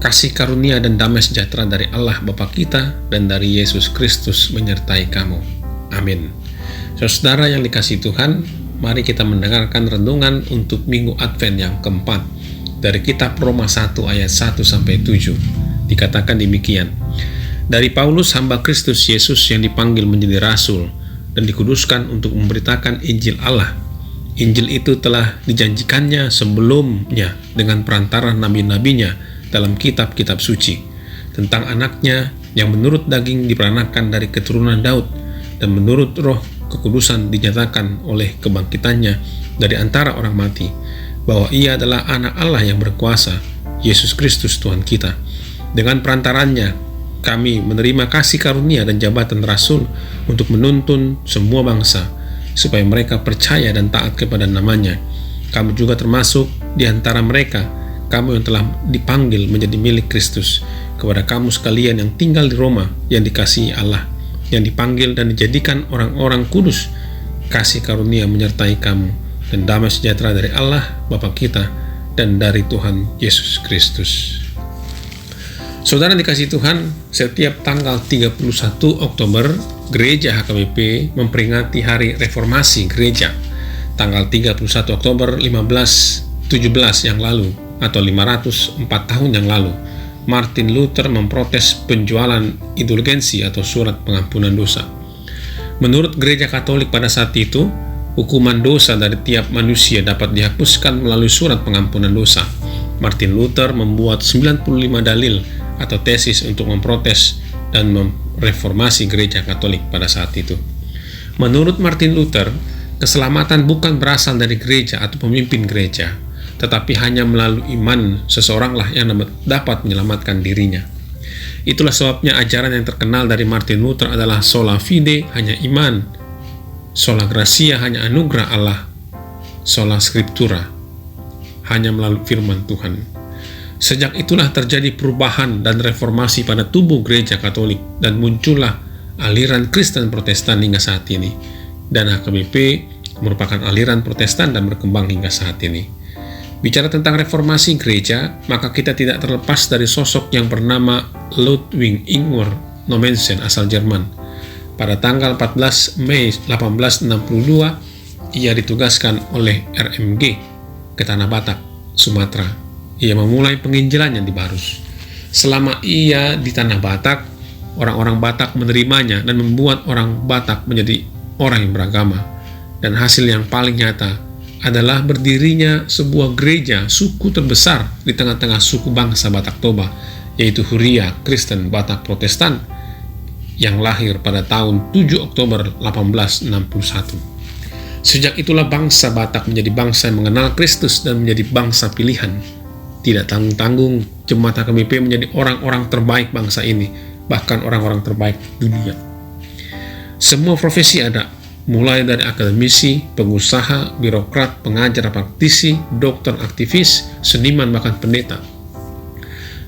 Kasih karunia dan damai sejahtera dari Allah Bapa kita dan dari Yesus Kristus menyertai kamu. Amin. Saudara yang dikasihi Tuhan, mari kita mendengarkan renungan untuk Minggu Advent yang keempat dari kitab Roma 1 ayat 1-7. Dikatakan demikian. Dari Paulus, hamba Kristus Yesus yang dipanggil menjadi rasul dan dikuduskan untuk memberitakan Injil Allah. Injil itu telah dijanjikannya sebelumnya dengan perantara nabi-nabinya dalam kitab-kitab suci, tentang anaknya yang menurut daging diperanakan dari keturunan Daud dan menurut roh kekudusan dinyatakan oleh kebangkitannya dari antara orang mati, bahwa ia adalah anak Allah yang berkuasa, Yesus Kristus Tuhan kita. Dengan perantaranya kami menerima kasih karunia dan jabatan rasul untuk menuntun semua bangsa supaya mereka percaya dan taat kepada namanya. Kamu juga termasuk di antara mereka, kamu yang telah dipanggil menjadi milik Kristus. Kepada kamu sekalian yang tinggal di Roma, yang dikasihi Allah, yang dipanggil dan dijadikan orang-orang kudus, kasih karunia menyertai kamu dan damai sejahtera dari Allah Bapa kita dan dari Tuhan Yesus Kristus. Saudara dikasihi Tuhan, setiap tanggal 31 Oktober Gereja HKBP memperingati Hari Reformasi Gereja. Tanggal 31 Oktober 1517 yang lalu atau 504 tahun yang lalu, Martin Luther memprotes penjualan indulgensi atau surat pengampunan dosa. Menurut Gereja Katolik pada saat itu, hukuman dosa dari tiap manusia dapat dihapuskan melalui surat pengampunan dosa. Martin Luther membuat 95 dalil atau tesis untuk memprotes dan mereformasi Gereja Katolik pada saat itu. Menurut Martin Luther, keselamatan bukan berasal dari gereja atau pemimpin gereja, tetapi hanya melalui iman seseoranglah yang dapat menyelamatkan dirinya. Itulah sebabnya ajaran yang terkenal dari Martin Luther adalah sola fide, hanya iman, sola gratia, hanya anugerah Allah, sola scriptura, hanya melalui firman Tuhan. Sejak itulah terjadi perubahan dan reformasi pada tubuh Gereja Katolik dan muncullah aliran Kristen Protestan hingga saat ini. Dan HKBP merupakan aliran Protestan dan berkembang hingga saat ini. Bicara tentang reformasi gereja, maka kita tidak terlepas dari sosok yang bernama Ludwig Ingwer Nommensen asal Jerman. Pada tanggal 14 Mei 1862, ia ditugaskan oleh RMG ke Tanah Batak, Sumatera. Ia memulai penginjilannya di Barus. Selama ia di Tanah Batak, orang-orang Batak menerimanya dan membuat orang Batak menjadi orang yang beragama. Dan hasil yang paling nyata adalah berdirinya sebuah gereja suku terbesar di tengah-tengah suku bangsa Batak Toba, yaitu Huria Kristen Batak Protestan yang lahir pada tahun 7 Oktober 1861. Sejak itulah bangsa Batak menjadi bangsa yang mengenal Kristus dan menjadi bangsa pilihan. Tidak tanggung-tanggung, jemaat HKBP menjadi orang-orang terbaik bangsa ini, bahkan orang-orang terbaik dunia. Semua profesi ada, mulai dari akademisi, pengusaha, birokrat, pengajar, praktisi, dokter, aktivis, seniman, bahkan pendeta.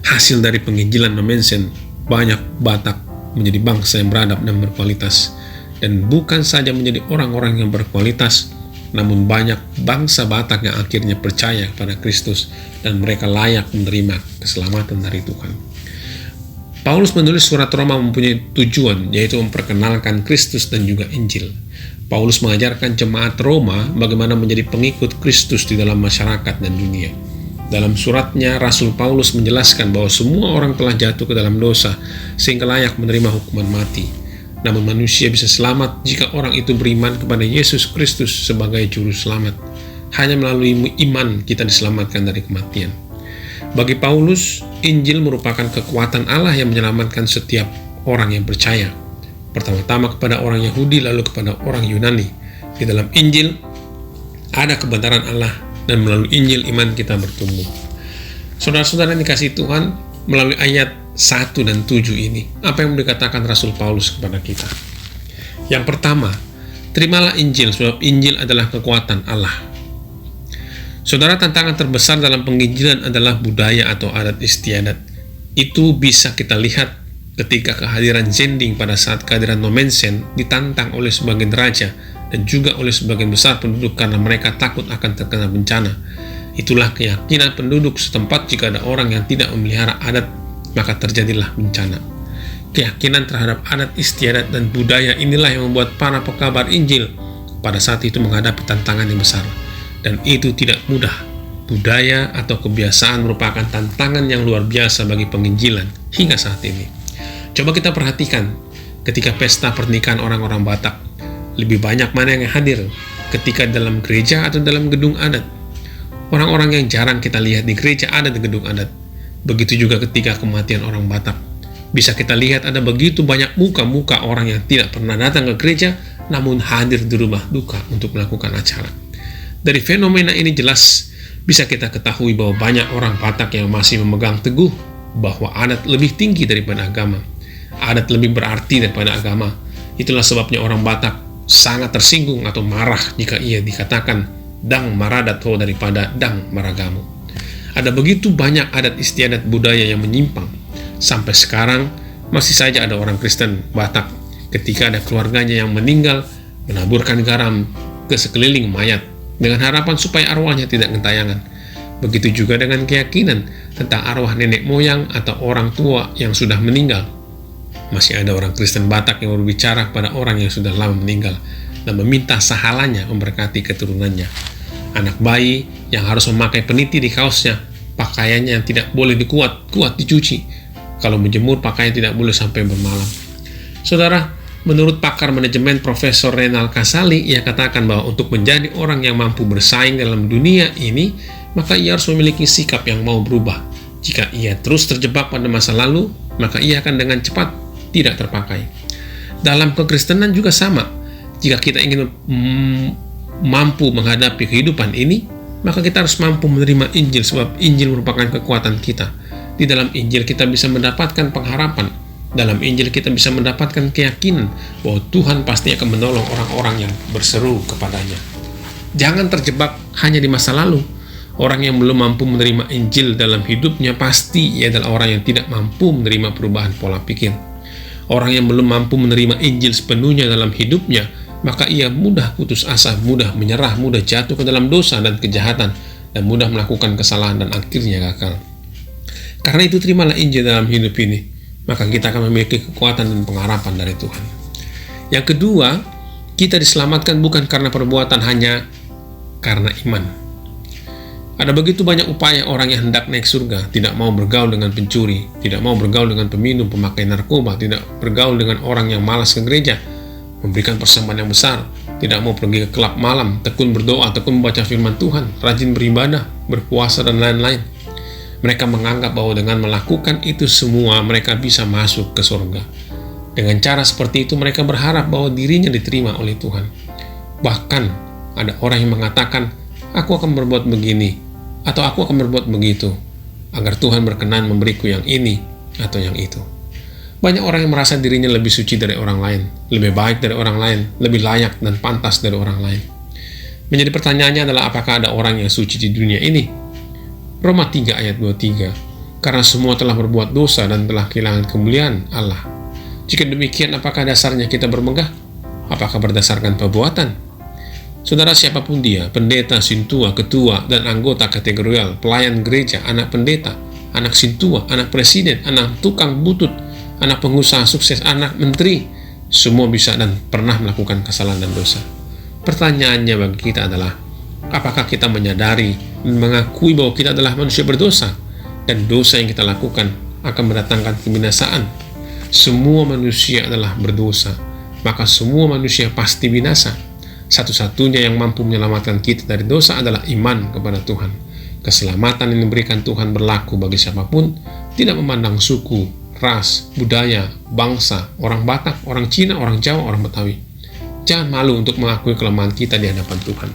Hasil dari penginjilan Nommensen, banyak Batak menjadi bangsa yang beradab dan berkualitas. Dan bukan saja menjadi orang-orang yang berkualitas, namun banyak bangsa Batak yang akhirnya percaya kepada Kristus dan mereka layak menerima keselamatan dari Tuhan. Paulus menulis surat Roma mempunyai tujuan, yaitu memperkenalkan Kristus dan juga Injil. Paulus mengajarkan jemaat Roma bagaimana menjadi pengikut Kristus di dalam masyarakat dan dunia. Dalam suratnya, Rasul Paulus menjelaskan bahwa semua orang telah jatuh ke dalam dosa sehingga layak menerima hukuman mati. Namun manusia bisa selamat jika orang itu beriman kepada Yesus Kristus sebagai juru selamat. Hanya melalui iman kita diselamatkan dari kematian. Bagi Paulus, Injil merupakan kekuatan Allah yang menyelamatkan setiap orang yang percaya. Pertama-tama kepada orang Yahudi, lalu kepada orang Yunani. Di dalam Injil ada kebenaran Allah dan melalui Injil iman kita bertumbuh. Saudara-saudara yang dikasihi Tuhan, melalui ayat 1 dan 7 ini, apa yang dikatakan Rasul Paulus kepada kita? Yang pertama, terimalah Injil, sebab Injil adalah kekuatan Allah. Saudara, tantangan terbesar dalam penginjilan adalah budaya atau adat istiadat. Itu bisa kita lihat ketika kehadiran Zending pada saat kehadiran Nommensen ditantang oleh sebagian raja dan juga oleh sebagian besar penduduk karena mereka takut akan terkena bencana. Itulah keyakinan penduduk setempat. Jika ada orang yang tidak memelihara adat, maka terjadilah bencana. Keyakinan terhadap adat istiadat dan budaya inilah yang membuat para pekabar Injil pada saat itu menghadapi tantangan yang besar. Dan itu tidak mudah. Budaya atau kebiasaan merupakan tantangan yang luar biasa bagi penginjilan hingga saat ini. Coba kita perhatikan ketika pesta pernikahan orang-orang Batak. Lebih banyak mana yang hadir ketika dalam gereja atau dalam gedung adat? Orang-orang yang jarang kita lihat di gereja adat dan gedung adat. Begitu juga ketika kematian orang Batak. Bisa kita lihat ada begitu banyak muka-muka orang yang tidak pernah datang ke gereja, namun hadir di rumah duka untuk melakukan acara. Dari fenomena ini jelas bisa kita ketahui bahwa banyak orang Batak yang masih memegang teguh bahwa adat lebih tinggi daripada agama. Adat lebih berarti daripada agama. Itulah sebabnya orang Batak sangat tersinggung atau marah jika ia dikatakan dang maradatho daripada dang maragamu. Ada begitu banyak adat istiadat budaya yang menyimpang. Sampai sekarang masih saja ada orang Kristen Batak ketika ada keluarganya yang meninggal menaburkan garam ke sekeliling mayat dengan harapan supaya arwahnya tidak gentayangan. Begitu juga dengan keyakinan tentang arwah nenek moyang atau orang tua yang sudah meninggal. Masih ada orang Kristen Batak yang berbicara pada orang yang sudah lama meninggal dan meminta sahalanya memberkati keturunannya. Anak bayi yang harus memakai peniti di kaosnya, pakaiannya yang tidak boleh kuat dicuci. Kalau menjemur, pakaian tidak boleh sampai bermalam. Saudara, menurut pakar manajemen Profesor Renal Kasali, ia katakan bahwa untuk menjadi orang yang mampu bersaing dalam dunia ini, maka ia harus memiliki sikap yang mau berubah. Jika ia terus terjebak pada masa lalu, maka ia akan dengan cepat tidak terpakai. Dalam kekristenan juga sama. Jika kita ingin mampu menghadapi kehidupan ini, maka kita harus mampu menerima Injil, sebab Injil merupakan kekuatan kita. Di dalam Injil kita bisa mendapatkan pengharapan. Dalam Injil kita bisa mendapatkan keyakinan bahwa Tuhan pasti akan menolong orang-orang yang berseru kepadanya. Jangan terjebak hanya di masa lalu. Orang yang belum mampu menerima Injil dalam hidupnya pasti ia adalah orang yang tidak mampu menerima perubahan pola pikir. Orang yang belum mampu menerima Injil sepenuhnya dalam hidupnya, maka ia mudah putus asa, mudah menyerah, mudah jatuh ke dalam dosa dan kejahatan, dan mudah melakukan kesalahan dan akhirnya gagal. Karena itu terimalah Injil dalam hidup ini, maka kita akan memiliki kekuatan dan pengharapan dari Tuhan. Yang kedua, kita diselamatkan bukan karena perbuatan, hanya karena iman. Ada begitu banyak upaya orang yang hendak naik surga, tidak mau bergaul dengan pencuri, tidak mau bergaul dengan peminum, pemakai narkoba, tidak bergaul dengan orang yang malas ke gereja, memberikan persembahan yang besar, tidak mau pergi ke klub malam, tekun berdoa, tekun membaca firman Tuhan, rajin beribadah, berpuasa, dan lain-lain. Mereka menganggap bahwa dengan melakukan itu semua mereka bisa masuk ke surga. Dengan cara seperti itu mereka berharap bahwa dirinya diterima oleh Tuhan. Bahkan ada orang yang mengatakan, aku akan berbuat begini atau aku akan berbuat begitu agar Tuhan berkenan memberiku yang ini atau yang itu. Banyak orang yang merasa dirinya lebih suci dari orang lain, lebih baik dari orang lain, lebih layak dan pantas dari orang lain. Menjadi pertanyaannya adalah, apakah ada orang yang suci di dunia ini? Roma 3 ayat 23, karena semua telah berbuat dosa dan telah kehilangan kemuliaan Allah. Jika demikian, apakah dasarnya kita bermegah? Apakah berdasarkan perbuatan? Saudara, siapapun dia, pendeta, sintua, ketua, dan anggota kategorial, pelayan gereja, anak pendeta, anak sintua, anak presiden, anak tukang butut, anak pengusaha sukses, anak menteri, semua bisa dan pernah melakukan kesalahan dan dosa. Pertanyaannya bagi kita adalah, apakah kita menyadari dan mengakui bahwa kita adalah manusia berdosa dan dosa yang kita lakukan akan mendatangkan kebinasaan? Semua manusia adalah berdosa, maka semua manusia pasti binasa. Satu-satunya yang mampu menyelamatkan kita dari dosa adalah iman kepada Tuhan. Keselamatan yang diberikan Tuhan berlaku bagi siapapun, tidak memandang suku, ras, budaya, bangsa, orang Batak, orang Cina, orang Jawa, orang Betawi. Jangan malu untuk mengakui kelemahan kita di hadapan Tuhan.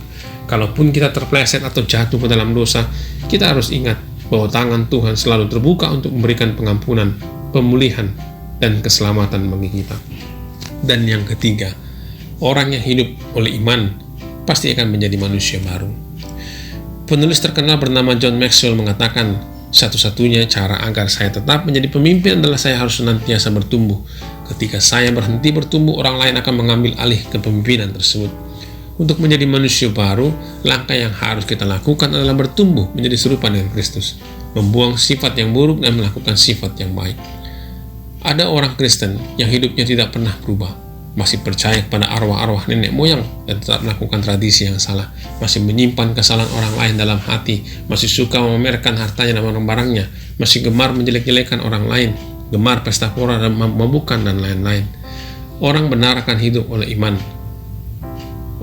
Kalaupun kita terpleset atau jatuh ke dalam dosa, kita harus ingat bahwa tangan Tuhan selalu terbuka untuk memberikan pengampunan, pemulihan, dan keselamatan bagi kita. Dan yang ketiga, orang yang hidup oleh iman pasti akan menjadi manusia baru. Penulis terkenal bernama John Maxwell mengatakan, satu-satunya cara agar saya tetap menjadi pemimpin adalah saya harus senantiasa bertumbuh. Ketika saya berhenti bertumbuh, orang lain akan mengambil alih kepemimpinan tersebut. Untuk menjadi manusia baru, langkah yang harus kita lakukan adalah bertumbuh menjadi serupa dengan Kristus, membuang sifat yang buruk dan melakukan sifat yang baik. Ada orang Kristen yang hidupnya tidak pernah berubah, masih percaya kepada arwah-arwah nenek moyang dan tetap melakukan tradisi yang salah, masih menyimpan kesalahan orang lain dalam hati, masih suka memamerkan hartanya dan barang-barangnya, masih gemar menjelek-jelekan orang lain, gemar pesta pora dan mabukkan dan lain-lain. Orang benar akan hidup oleh iman.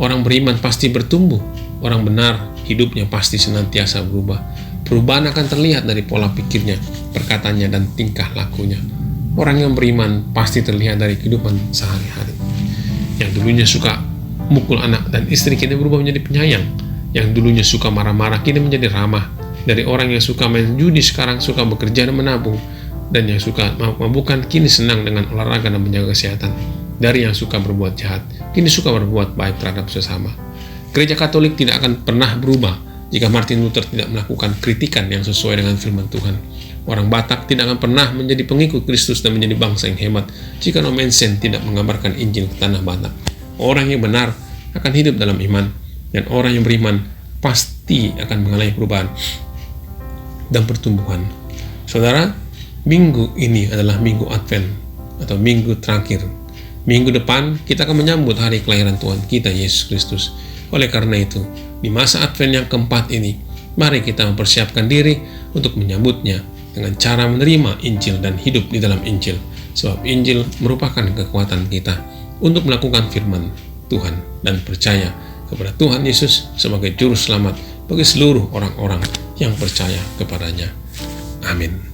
Orang beriman pasti bertumbuh. Orang benar hidupnya pasti senantiasa berubah. Perubahan akan terlihat dari pola pikirnya, perkataannya, dan tingkah lakunya. Orang yang beriman pasti terlihat dari kehidupan sehari-hari. Yang dulunya suka mukul anak dan istri kini berubah menjadi penyayang. Yang dulunya suka marah-marah kini menjadi ramah. Dari orang yang suka main judi sekarang suka bekerja dan menabung. Dan yang suka mabuk-mabukan kini senang dengan olahraga dan menjaga kesehatan. Dari yang suka berbuat jahat kini suka berbuat baik terhadap sesama. Gereja Katolik tidak akan pernah berubah jika Martin Luther tidak melakukan kritikan yang sesuai dengan firman Tuhan. Orang Batak tidak akan pernah menjadi pengikut Kristus dan menjadi bangsa yang hebat jika Nommensen tidak mengabarkan Injil ke tanah Batak. Orang yang benar akan hidup dalam iman, dan orang yang beriman pasti akan mengalami perubahan dan pertumbuhan. Saudara, minggu ini adalah minggu Advent atau minggu terakhir. Minggu depan kita akan menyambut hari kelahiran Tuhan kita Yesus Kristus. Oleh karena itu, di masa Advent yang keempat ini, mari kita mempersiapkan diri untuk menyambutnya dengan cara menerima Injil dan hidup di dalam Injil. Sebab Injil merupakan kekuatan kita untuk melakukan firman Tuhan dan percaya kepada Tuhan Yesus sebagai juru selamat bagi seluruh orang-orang yang percaya kepadanya. Amin.